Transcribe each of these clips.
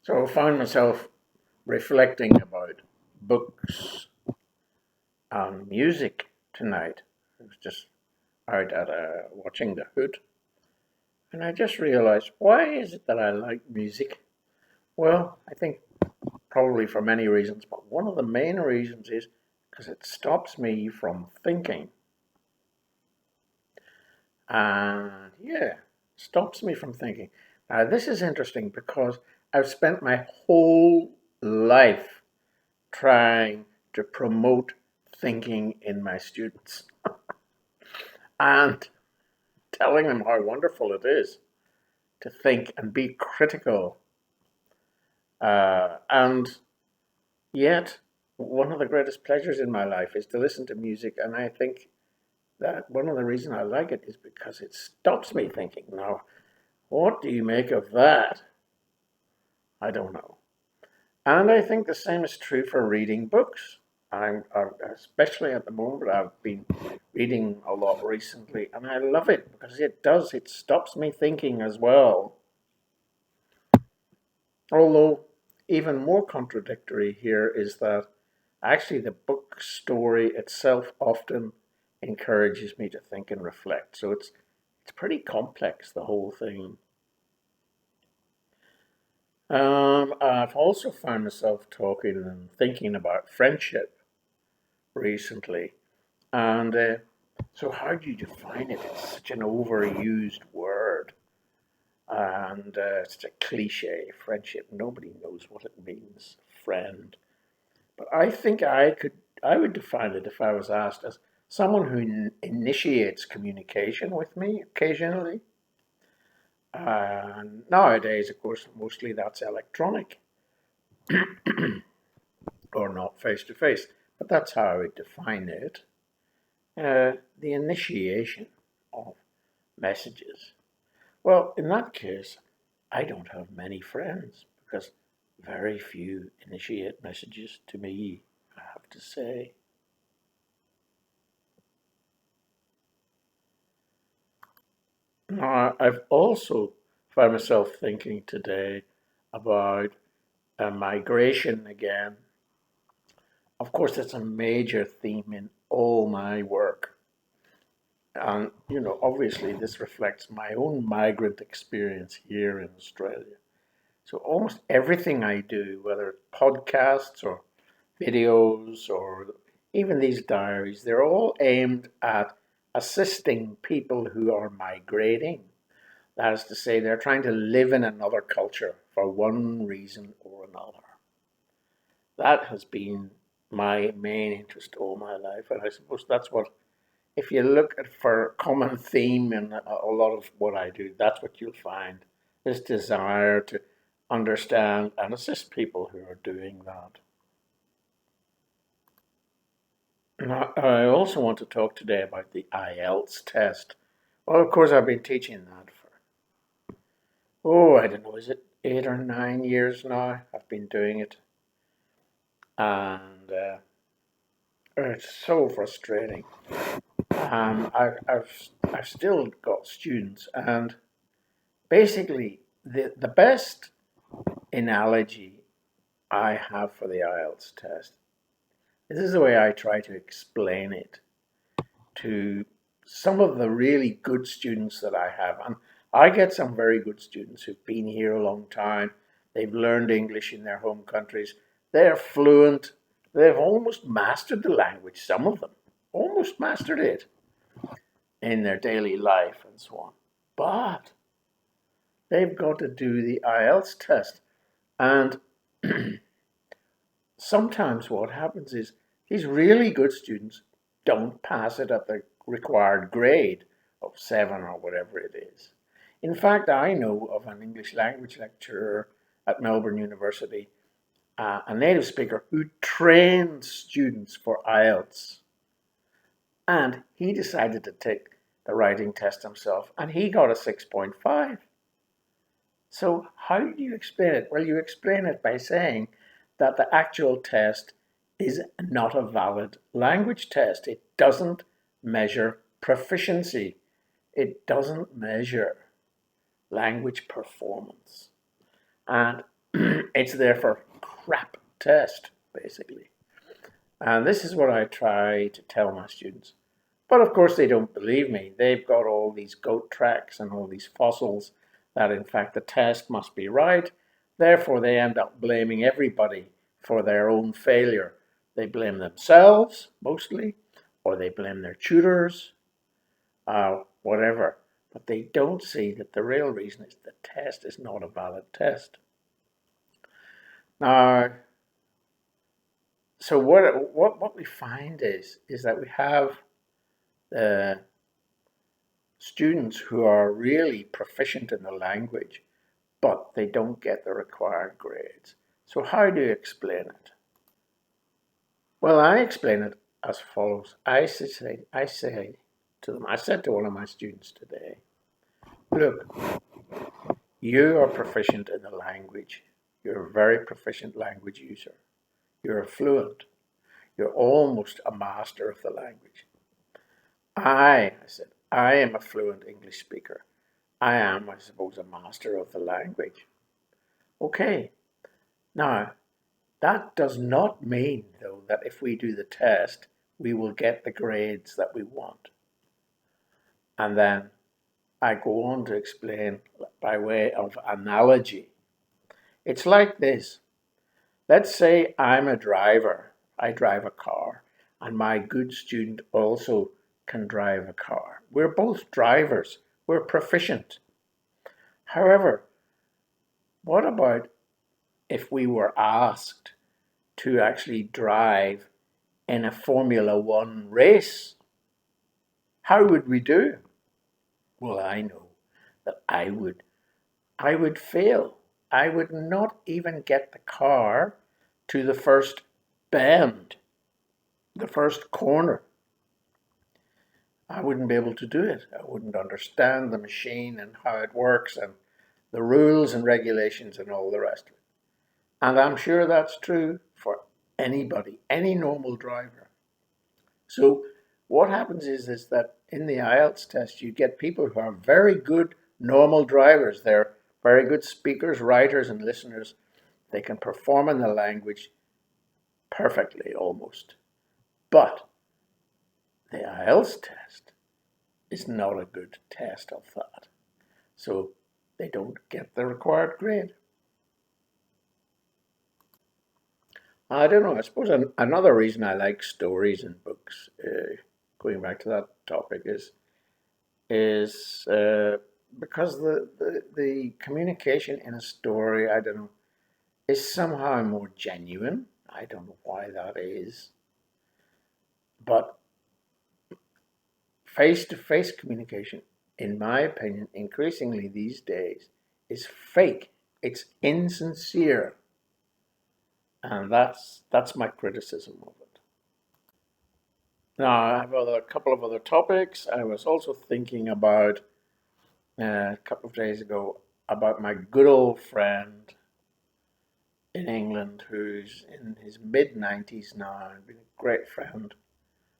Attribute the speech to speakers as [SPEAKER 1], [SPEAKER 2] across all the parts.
[SPEAKER 1] So I found myself reflecting about books and music tonight. I was just out at watching The Hood, and I just realized, why is it that I like music? Well, I think probably for many reasons, but one of the main reasons is because it stops me from thinking. And yeah, stops me from thinking. Now, this is interesting because I've spent my whole life trying to promote thinking in my students and telling them how wonderful it is to think and be critical. And yet, one of the greatest pleasures in my life is to listen to music. And I think that one of the reasons I like it is because it stops me thinking. Now, what do you make of that? I don't know. And I think the same is true for reading books. Especially at the moment, I've been reading a lot recently, and I love it because it stops me thinking as well. Although, even more contradictory here is that actually the book story itself often encourages me to think and reflect. So it's pretty complex, the whole thing. I've also found myself talking and thinking about friendship recently. And so, how do you define it? It's such an overused word, and it's such a cliche. Friendship. Nobody knows what it means. Friend. But I think I would define it if I was asked as someone who initiates communication with me occasionally. And nowadays, of course, mostly that's electronic or not face to face. But that's how I would define it. The initiation of messages. Well, in that case, I don't have many friends because very few initiate messages to me, I have to say. Now, I've also found myself thinking today about migration again. Of course, that's a major theme in all my work. And, obviously, this reflects my own migrant experience here in Australia. So almost everything I do, whether it's podcasts or videos or even these diaries, they're all aimed at assisting people who are migrating. That is to say, they're trying to live in another culture for one reason or another. That has been my main interest all my life. And I suppose that's what, if you look at for a common theme in a lot of what I do, that's what you'll find, this desire to understand and assist people who are doing that. Now, I also want to talk today about the IELTS test. Well, of course, I've been teaching that for, I don't know, is it 8 or 9 years now? I've been doing it. And it's so frustrating. I've still got students, and basically, the best analogy I have for the IELTS test, this is the way I try to explain it to some of the really good students that I have. And I get some very good students who've been here a long time. They've learned English in their home countries. They're fluent. They've almost mastered the language, some of them, almost mastered it in their daily life and so on. But they've got to do the IELTS test. And sometimes what happens is these really good students don't pass it at the required grade of 7 or whatever it is. In fact, I know of an English language lecturer at Melbourne University, a native speaker, who trains students for IELTS. And he decided to take the writing test himself, and he got a 6.5. So how do you explain it? Well, you explain it by saying that the actual test is not a valid language test. It doesn't measure proficiency. It doesn't measure language performance. And It's there for crap test, basically. And this is what I try to tell my students. But of course, they don't believe me. They've got all these goat tracks and all these fossils that, in fact, the test must be right. Therefore, they end up blaming everybody for their own failure. They blame themselves, mostly, or they blame their tutors, whatever. But they don't see that the real reason is the test is not a valid test. Now, so what we find is that we have uh, students who are really proficient in the language, but they don't get the required grades. So how do you explain it? Well, I explain it as follows. I say to them, I said to one of my students today, look, you are proficient in the language. You're a very proficient language user. You're fluent. You're almost a master of the language. I said, I am a fluent English speaker. I am, I suppose, a master of the language. Okay. Now, that does not mean, though, that if we do the test, we will get the grades that we want. And then I go on to explain by way of analogy. It's like this. Let's say I'm a driver. I drive a car, and my good student also can drive a car. We're both drivers. We're proficient. However, what about if we were asked to actually drive in a Formula One race? How would we do? Well, I know that I would fail. I would not even get the car to the first bend, the first corner. I wouldn't be able to do it. I wouldn't understand the machine and how it works and the rules and regulations and all the rest of it. And I'm sure that's true for anybody, any normal driver. So what happens is that in the IELTS test, you get people who are very good normal drivers. They're very good speakers, writers, and listeners. They can perform in the language perfectly, almost. But the IELTS test is not a good test of that. So they don't get the required grade. I don't know. I suppose another reason I like stories in books, going back to that topic, is because the communication in a story, I don't know, is somehow more genuine. I don't know why that is, but face-to-face communication, in my opinion, increasingly these days, is fake. It's insincere, and that's my criticism of it. Now, I have a couple of other topics. I was also thinking about a couple of days ago about my good old friend in England who's in his mid 90s now and been a great friend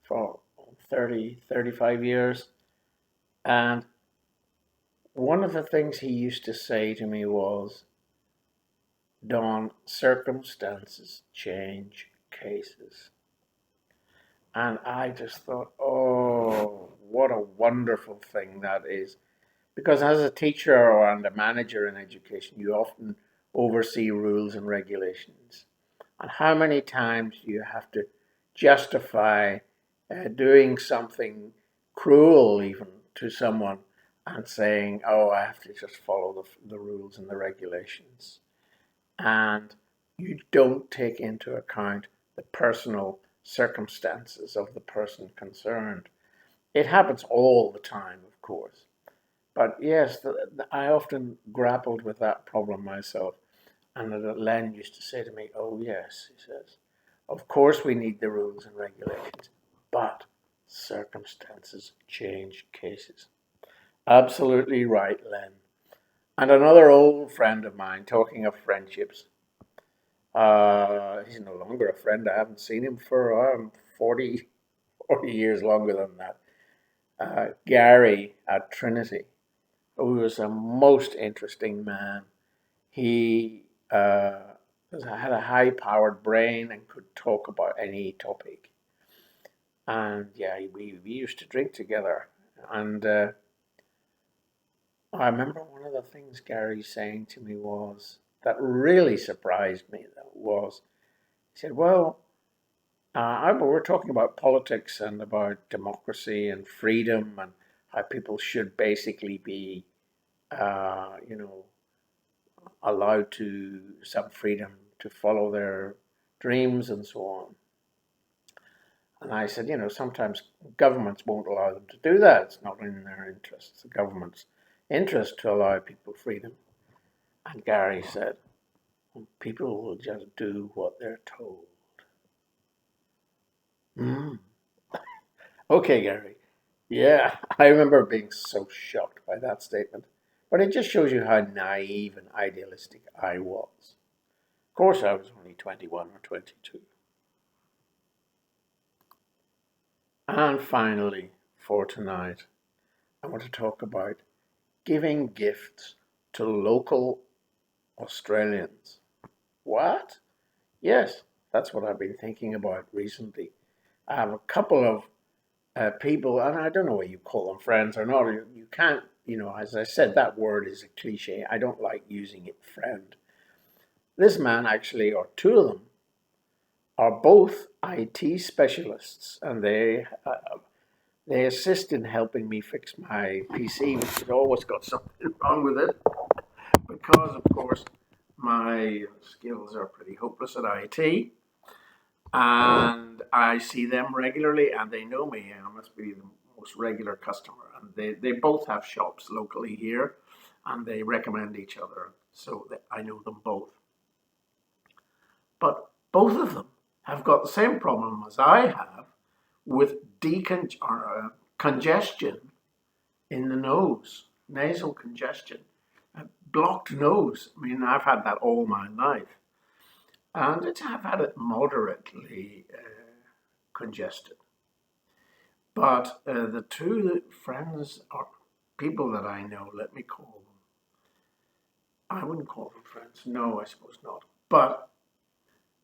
[SPEAKER 1] for 35 years. And one of the things he used to say to me was, Don, circumstances change cases. And I just thought, oh, what a wonderful thing that is. Because as a teacher and a manager in education, you often oversee rules and regulations. And how many times do you have to justify doing something cruel even to someone and saying, oh, I have to just follow the rules and the regulations. And you don't take into account the personal circumstances of the person concerned. It happens all the time, of course. But yes, I often grappled with that problem myself. And Len used to say to me, oh, yes, he says, of course we need the rules and regulations, but circumstances change cases. Absolutely right, Len. And another old friend of mine, talking of friendships, he's no longer a friend. I haven't seen him for 40 years longer than that. Gary at Trinity, who was a most interesting man. He because I had a high-powered brain and could talk about any topic. And yeah, we used to drink together. And I remember one of the things Gary saying to me was that really surprised me. That was he said, "Well, we're talking about politics and about democracy and freedom and how people should basically be, you know, allowed to some freedom to follow their dreams and so on." And I said, sometimes governments won't allow them to do that. It's not in their interest. It's the government's interest to allow people freedom. And Gary said, people will just do what they're told. Mm. Okay, Gary. Yeah, I remember being so shocked by that statement. But it just shows you how naive and idealistic I was. Of course, I was only 21 or 22. And finally, for tonight, I want to talk about giving gifts to local Australians. What? Yes, that's what I've been thinking about recently. I have a couple of people, and I don't know what you call them, friends or not. You can't, as I said, that word is a cliche. I don't like using it, friend. This man actually, or two of them, are both IT specialists, and they assist in helping me fix my PC, which has always got something wrong with it, because of course my skills are pretty hopeless at IT. And I see them regularly, and they know me. I must be the most regular customer. And they both have shops locally here, and they recommend each other, so that I know them both. But both of them have got the same problem as I have with congestion in the nose, nasal congestion, a blocked nose. I mean, I've had that all my life, and I've had it moderately congested. But the two friends or people that I know, let me call them. I wouldn't call them friends. No, I suppose not. But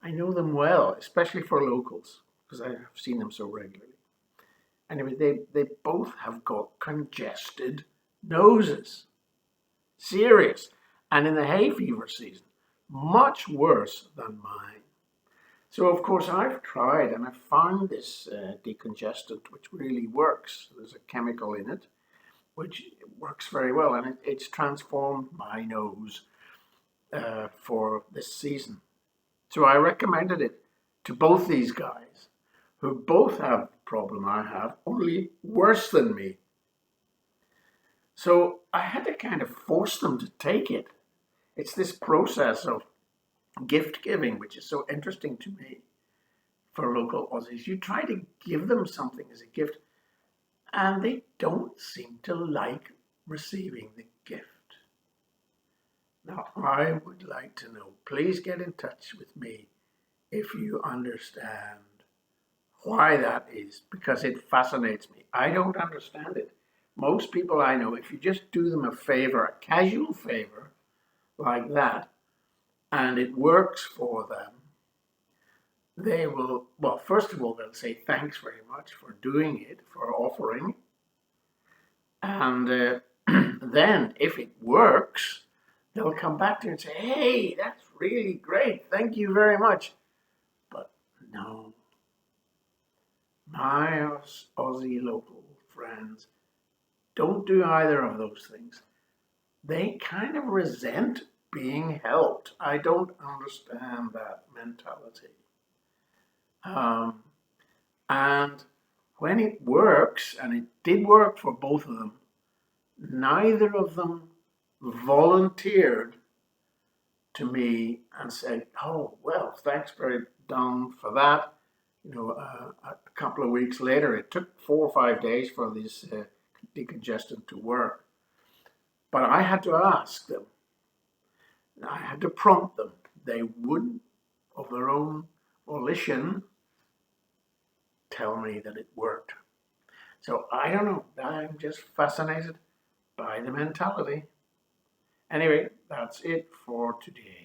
[SPEAKER 1] I know them well, especially for locals, because I've seen them so regularly. Anyway, they both have got congested noses. Serious. And in the hay fever season, much worse than mine. So, of course, I've tried and I've found this decongestant which really works. There's a chemical in it which works very well, and it's transformed my nose for this season. So I recommended it to both these guys, who both have the problem I have, only worse than me. So I had to kind of force them to take it. It's this process of gift giving, which is so interesting to me for local Aussies. You try to give them something as a gift, and they don't seem to like receiving the gift. Now, I would like to know, please get in touch with me if you understand why that is, because it fascinates me. I don't understand it. Most people I know, if you just do them a favor, a casual favor like that, and it works for them, they will, well, first of all, they'll say thanks very much for doing it, for offering. And then if it works, they'll come back to you and say, hey, that's really great. Thank you very much. But no, my Aussie local friends don't do either of those things. They kind of resent being helped. I don't understand that mentality. And when it works, and it did work for both of them, neither of them volunteered to me and said, oh, well, thanks very Don for that. A couple of weeks later, it took 4 or 5 days for this decongestant to work. But I had to ask them. I had to prompt them. They wouldn't, of their own volition, tell me that it worked. So I don't know. I'm just fascinated by the mentality. Anyway, that's it for today.